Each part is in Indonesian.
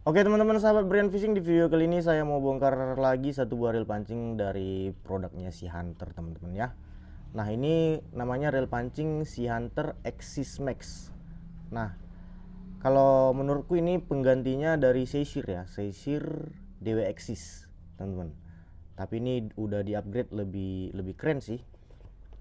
Oke teman-teman sahabat Brian Fishing, di video kali ini saya mau bongkar lagi satu buah reel pancing dari produknya Sea Hunter teman-teman ya. Nah ini namanya reel pancing Sea Hunter Axis Max. Nah kalau menurutku ini penggantinya dari Seashire ya, Seashire DW Axis teman-teman. Tapi ini udah di upgrade lebih keren sih.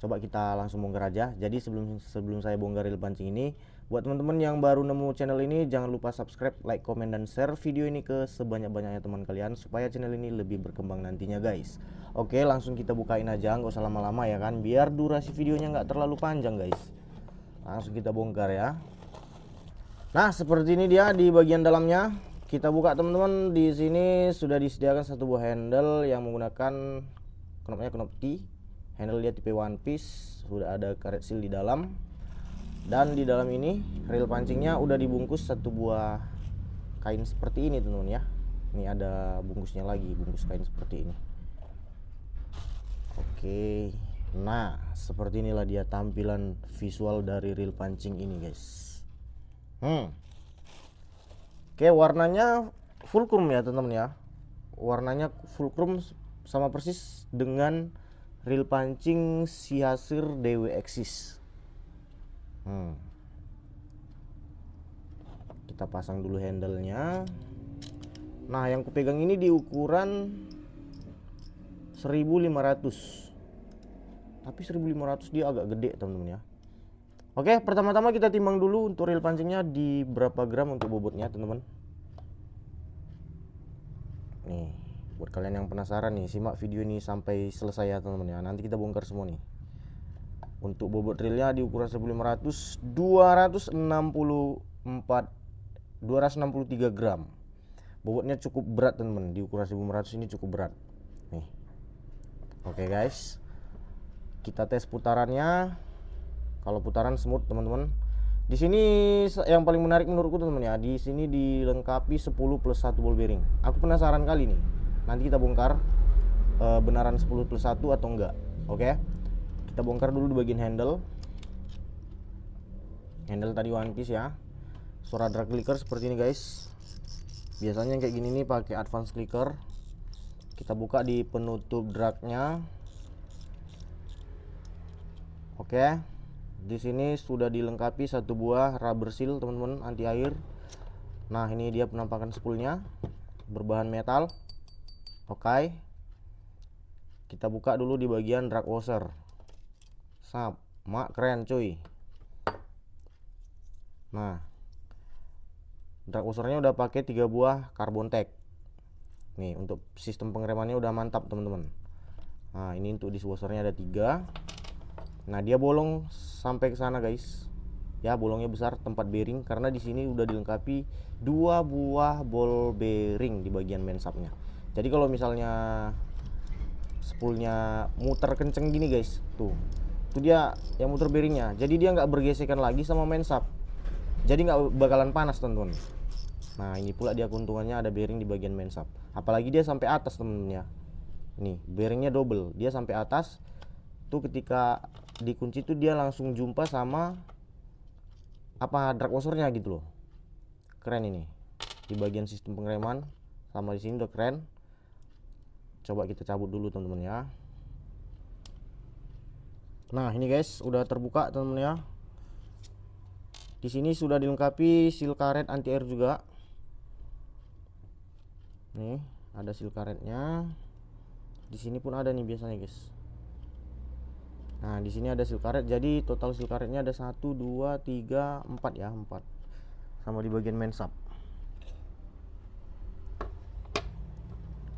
Coba kita langsung bongkar aja. Jadi sebelum saya bongkar reel pancing ini, buat teman-teman yang baru nemu channel ini, jangan lupa subscribe, like, komen, dan share video ini ke sebanyak-banyaknya teman kalian supaya channel ini lebih berkembang nantinya guys. Oke, langsung kita bukain aja, nggak usah lama-lama ya kan, biar durasi videonya nggak terlalu panjang guys. Langsung kita bongkar ya. Nah seperti ini dia di bagian dalamnya. Kita buka teman-teman. Di sini sudah disediakan satu buah handle yang menggunakan knopnya knop T. Handle dia tipe one piece, sudah ada karet seal di dalam. Dan di dalam ini reel pancingnya udah dibungkus satu buah kain seperti ini teman-teman ya. Ini ada bungkusnya lagi, bungkus kain seperti ini. Oke, nah seperti inilah dia tampilan visual dari reel pancing ini guys. Oke, warnanya fulcrum ya teman-teman ya. Warnanya fulcrum sama persis dengan reel pancing Seashire DW Axis. Kita pasang dulu handle-nya. Nah, yang kupegang ini di ukuran 1500. Tapi 1500 dia agak gede, teman-teman ya. Oke, pertama-tama kita timbang dulu untuk reel pancingnya di berapa gram untuk bobotnya, teman-teman. Nih, buat kalian yang penasaran nih, simak video ini sampai selesai ya, teman-teman ya. Nanti kita bongkar semua nih. Untuk bobot reelnya di ukuran 1500, 263 gram. Bobotnya cukup berat teman-teman, di ukuran 1500 ini cukup berat nih. Oke guys, kita tes putarannya. Kalau putaran smooth teman-teman. Di sini yang paling menarik menurutku teman-teman ya, di sini dilengkapi 10 plus 1 ball bearing. Aku penasaran kali nih, nanti kita bongkar benaran 10 plus 1 atau enggak. Oke, kita bongkar dulu di bagian handle. Handle tadi one piece ya. Suara drag clicker seperti ini guys. Biasanya kayak gini nih pakai advance clicker. Kita buka di penutup dragnya. Oke, di sini sudah dilengkapi satu buah rubber seal teman-teman, anti air. Nah ini dia penampakan spoolnya, berbahan metal. Oke, kita buka dulu di bagian drag washer. Sama keren cuy. Nah, drag washernya udah pakai 3 buah carbon tag. Nih untuk sistem pengeremannya udah mantap teman-teman. Nah ini untuk dishwashernya ada 3. Nah dia bolong sampai ke sana guys. Ya bolongnya besar, tempat bearing, karena di sini udah dilengkapi 2 buah ball bearing di bagian main shaftnya. Jadi kalau misalnya spoolnya muter kenceng gini guys, tuh dia yang muter bearingnya. Jadi dia nggak bergesekan lagi sama main shaft. Jadi nggak bakalan panas teman-teman. Nah ini pula dia keuntungannya ada bearing di bagian main shaft. Apalagi dia sampai atas temen-temen ya. Nih bearingnya double, dia sampai atas. Tuh ketika dikunci tuh dia langsung jumpa sama apa drag washernya gitu loh. Keren ini. Di bagian sistem pengereman sama di sini udah keren. Coba kita cabut dulu teman-teman ya. Nah ini guys udah terbuka teman-teman ya. Di sini sudah dilengkapi seal karet anti air juga. Nih ada seal karetnya. Di sini pun ada nih biasanya guys. Nah di sini ada seal karet. Jadi total seal karetnya ada 1, 2, 3, 4 ya, 4. Sama di bagian main shaft.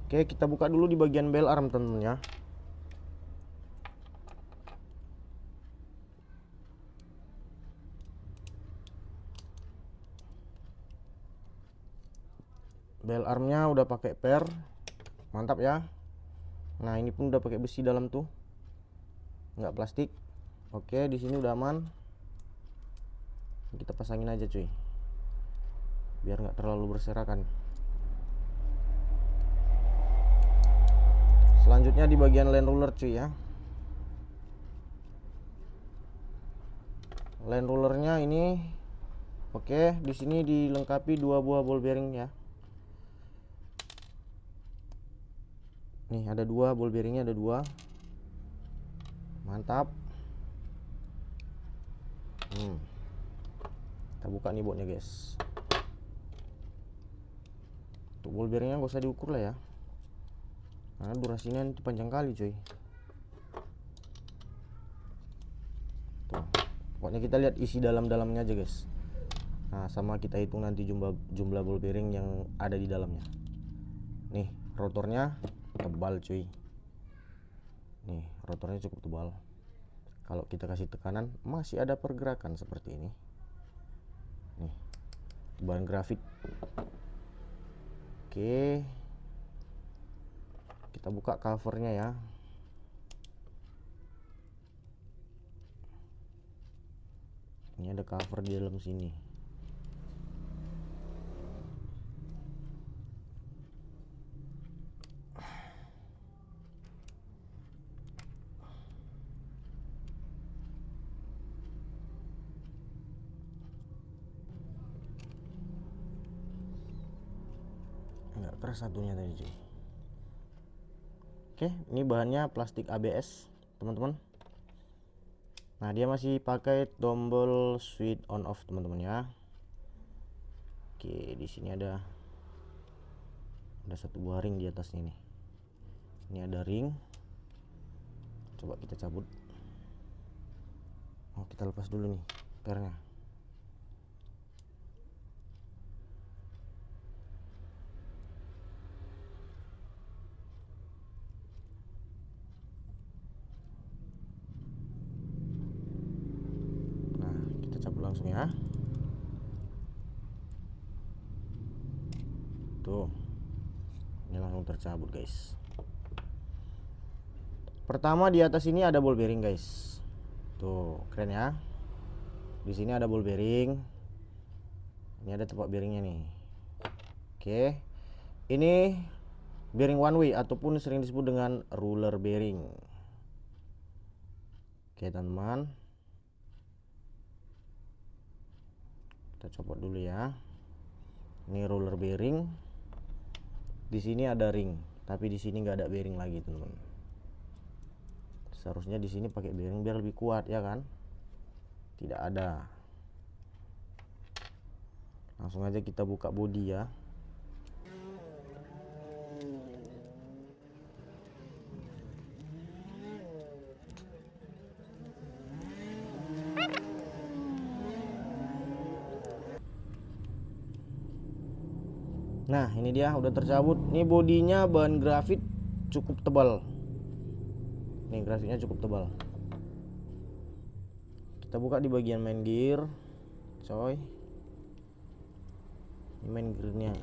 Oke, kita buka dulu di bagian bell arm teman-teman ya. Bell armnya udah pakai per, mantap ya. Nah ini pun udah pakai besi dalam tuh, nggak plastik. Oke, di sini udah aman. Kita pasangin aja cuy, biar nggak terlalu berserakan. Selanjutnya di bagian land roller cuy ya. Land rollernya ini oke, di sini dilengkapi 2 buah ball bearing ya. Nih ada dua, ball bearingnya ada dua. Mantap. Kita buka nih botnya guys. Untuk ball bearingnya gak usah diukur lah ya, karena durasinya itu panjang kali coy. Tuh, pokoknya kita lihat isi dalam-dalamnya aja guys. Nah sama kita hitung nanti jumlah ball bearing yang ada di dalamnya. Nih rotornya tebal cuy. Nih rotornya cukup tebal. Kalau kita kasih tekanan masih ada pergerakan seperti ini. Nih bahan grafit. Oke, kita buka covernya ya. Ini ada cover di dalam sini. Nggak keras satunya tadi cuy. Oke, ini bahannya plastik ABS teman-teman. Nah dia masih pakai tombol switch on off teman-teman ya. Oke, di sini ada satu buah ring di atasnya nih. Ini ada ring. Coba kita cabut. Oh, kita lepas dulu nih pernya. Nah, kita cabut langsung ya. Tuh. Ini langsung tercabut guys. Pertama di atas ini ada ball bearing guys. Tuh, keren ya. Di sini ada ball bearing. Ini ada tempat bearingnya nih. Oke. Ini bearing one way ataupun sering disebut dengan ruler bearing. Oke, teman-teman. Kita copot dulu ya. Ini roller bearing. Di sini ada ring, tapi di sini nggak ada bearing lagi, teman-teman. Seharusnya di sini pakai bearing biar lebih kuat ya kan? Tidak ada. Langsung aja kita buka bodi ya. Nah ini dia udah tercabut. Ini bodinya bahan grafit cukup tebal. Nih grafitnya cukup tebal. Kita buka di bagian main gear, coy. Ini main gearnya.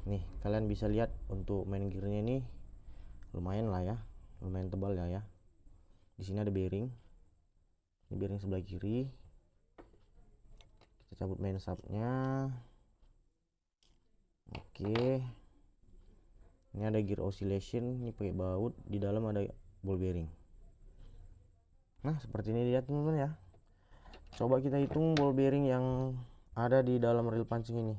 Nih kalian bisa lihat untuk main gearnya ini lumayan lah ya, lumayan tebal ya. Di sini ada bearing. Ini bearing sebelah kiri. Kita cabut main subnya. Oke. Ini ada gear oscillation, ini pakai baut, di dalam ada ball bearing. Nah, seperti ini dia teman-teman ya. Coba kita hitung ball bearing yang ada di dalam reel pancing ini.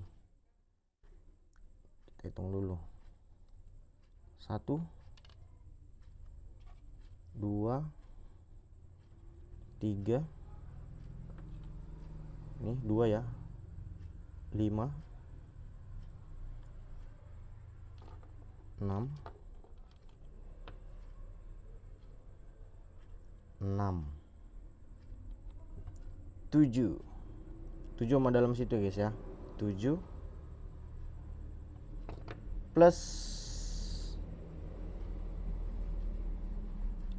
Kita hitung dulu. 1 2 3. Ini 2 ya. 5 6 7 sama dalam situ guys ya. 7 plus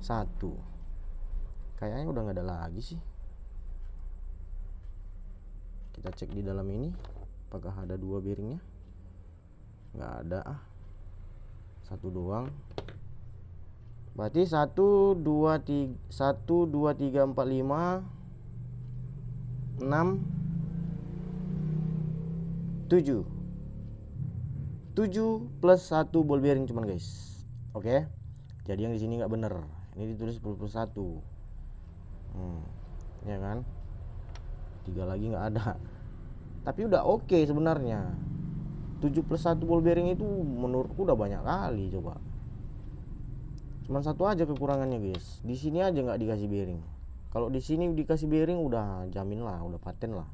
1. Kayaknya udah nggak ada lagi sih. Kita cek di dalam ini apakah ada 2 bearingnya. Nggak ada ah, 1 doang. Berarti 1 2 3 1 2 3 4 5 6 7 plus 1 ball bearing cuman guys. Oke. Jadi yang di sini nggak bener. Ini ditulis 10 plus 1. Ya kan? 3 lagi nggak ada. Tapi udah oke sebenarnya. 7 plus 1 ball bearing itu menurutku udah banyak kali. Coba cuman satu aja kekurangannya guys, di sini aja nggak dikasih bearing. Kalau di sini dikasih bearing udah jamin lah, udah paten lah,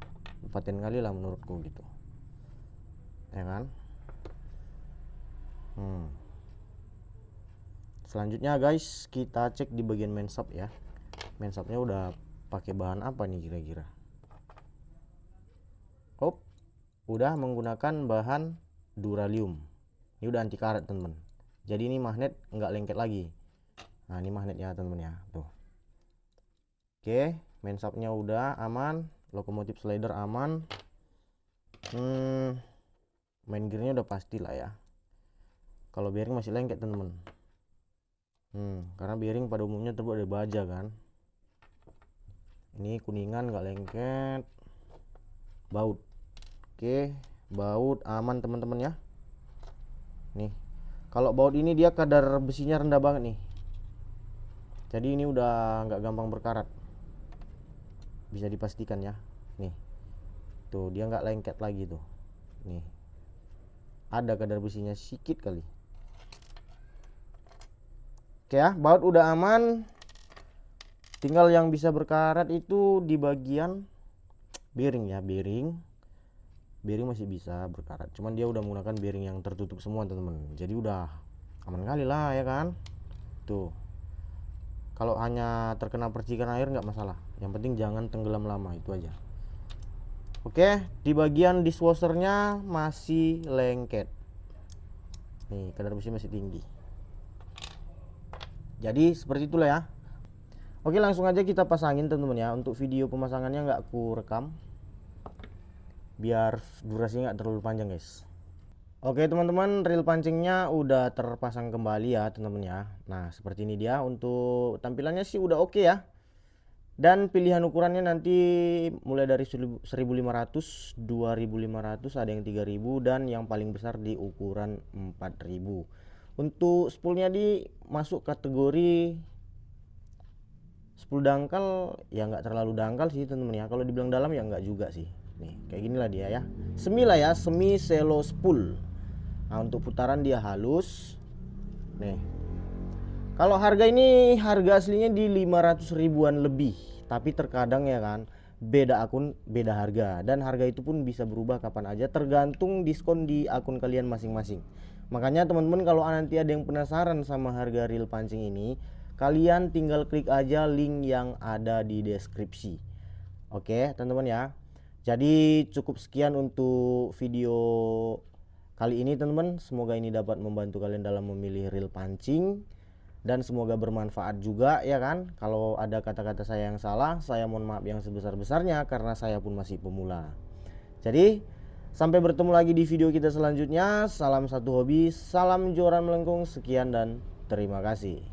paten kali lah menurutku gitu ya kan. Selanjutnya guys, kita cek di bagian main shop ya. Main shopnya udah pakai bahan apa nih kira-kira. Udah menggunakan bahan duralium. Ini udah anti karat teman-teman, jadi ini magnet nggak lengket lagi. Nah ini magnetnya teman-teman ya tuh. Oke, main shopnya udah aman, lokomotif slider aman. Main gearnya udah pasti lah ya. Kalau bearing masih lengket teman-teman. Karena bearing pada umumnya terbuat dari baja kan. Ini kuningan nggak lengket. Baut, oke, baut aman teman-teman ya. Nih, kalau baut ini dia kadar besinya rendah banget nih. Jadi ini udah nggak gampang berkarat, bisa dipastikan ya. Nih, tuh dia nggak lengket lagi tuh. Nih, ada kadar besinya sedikit kali. Oke ya, baut udah aman. Tinggal yang bisa berkarat itu di bagian bearing ya. Bearing masih bisa berkarat, cuman dia udah menggunakan bearing yang tertutup semua teman-teman, jadi udah aman kali lah ya kan. Tuh, kalau hanya terkena percikan air nggak masalah, yang penting jangan tenggelam lama, itu aja. Oke, di bagian dishwashernya masih lengket nih, kadar besi masih tinggi. Jadi seperti itulah ya. Oke, langsung aja kita pasangin teman-teman ya. Untuk video pemasangannya nggak aku rekam biar durasinya nggak terlalu panjang guys. Oke teman-teman, reel pancingnya udah terpasang kembali ya teman-teman ya. Nah seperti ini dia, untuk tampilannya sih udah oke ya. Dan pilihan ukurannya nanti mulai dari 1500, 2500, ada yang 3000, dan yang paling besar di ukuran 4000. Untuk spoolnya di masuk kategori 10 dangkal, ya nggak terlalu dangkal sih teman-teman ya. Kalau dibilang dalam ya nggak juga sih. Nih kayak gini lah dia ya, semi lah ya, semi shallow spool. Nah untuk putaran dia halus. Nih, kalau harga ini, harga aslinya di 500 ribuan lebih, tapi terkadang ya kan beda akun beda harga, dan harga itu pun bisa berubah kapan aja tergantung diskon di akun kalian masing-masing. Makanya teman-teman kalau nanti ada yang penasaran sama harga reel pancing ini, kalian tinggal klik aja link yang ada di deskripsi. Oke teman-teman ya. Jadi cukup sekian untuk video kali ini teman-teman. Semoga ini dapat membantu kalian dalam memilih reel pancing, dan semoga bermanfaat juga ya kan. Kalau ada kata-kata saya yang salah, saya mohon maaf yang sebesar-besarnya karena saya pun masih pemula. Jadi sampai bertemu lagi di video kita selanjutnya. Salam satu hobi, salam joran melengkung, sekian dan terima kasih.